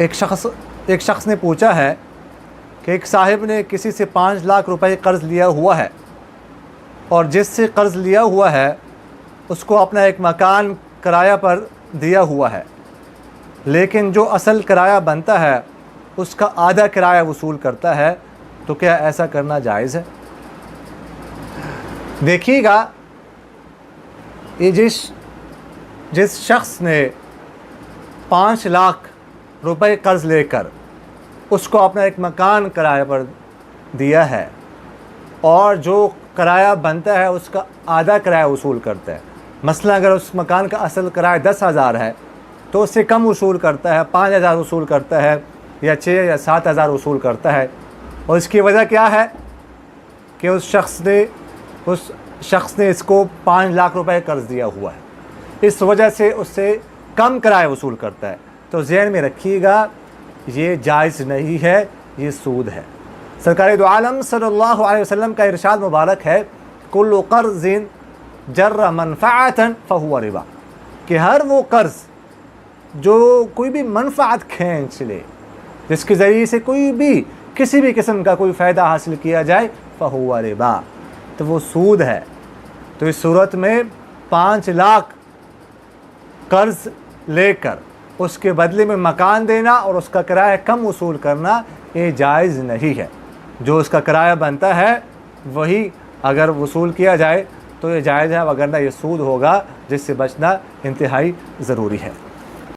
ایک شخص نے پوچھا ہے کہ ایک صاحب نے کسی سے 5 لاکھ روپے قرض لیا ہوا ہے، اور جس سے قرض لیا ہوا ہے اس کو اپنا ایک مکان کرایہ پر دیا ہوا ہے، لیکن جو اصل کرایہ بنتا ہے اس کا آدھا کرایہ وصول کرتا ہے، تو کیا ایسا کرنا جائز ہے؟ دیکھیے گا، یہ جس شخص نے 5 لاکھ روپے قرض لے کر اس کو اپنا ایک مکان کرایہ پر دیا ہے، اور جو کرایہ بنتا ہے اس کا آدھا کرایہ وصول کرتا ہے، مثلا اگر اس مکان کا اصل کرایہ 10,000 ہے تو اس سے کم وصول کرتا ہے، 5,000 وصول کرتا ہے، یا 6 یا 7,000 وصول کرتا ہے، اور اس کی وجہ کیا ہے کہ اس شخص نے اس کو 5 لاکھ روپے قرض دیا ہوا ہے، اس وجہ سے اس سے کم کرایہ وصول کرتا ہے۔ تو ذہن میں رکھیے گا، یہ جائز نہیں ہے، یہ سود ہے۔ سرکار دو عالم صلی اللہ علیہ وسلم کا ارشاد مبارک ہے، کل قرض جر منفعتا فہو ربا، کہ ہر وہ قرض جو کوئی بھی منفعت کھینچ لے، جس کے ذریعے سے کسی بھی قسم کا کوئی فائدہ حاصل کیا جائے، فہو ربا، تو وہ سود ہے۔ تو اس صورت میں 5 لاکھ قرض لے کر اس کے بدلے میں مکان دینا اور اس کا کرایہ کم وصول کرنا، یہ جائز نہیں ہے۔ جو اس کا کرایہ بنتا ہے وہی اگر وصول کیا جائے تو یہ جائز ہے، وگرنہ یہ سود ہوگا، جس سے بچنا انتہائی ضروری ہے۔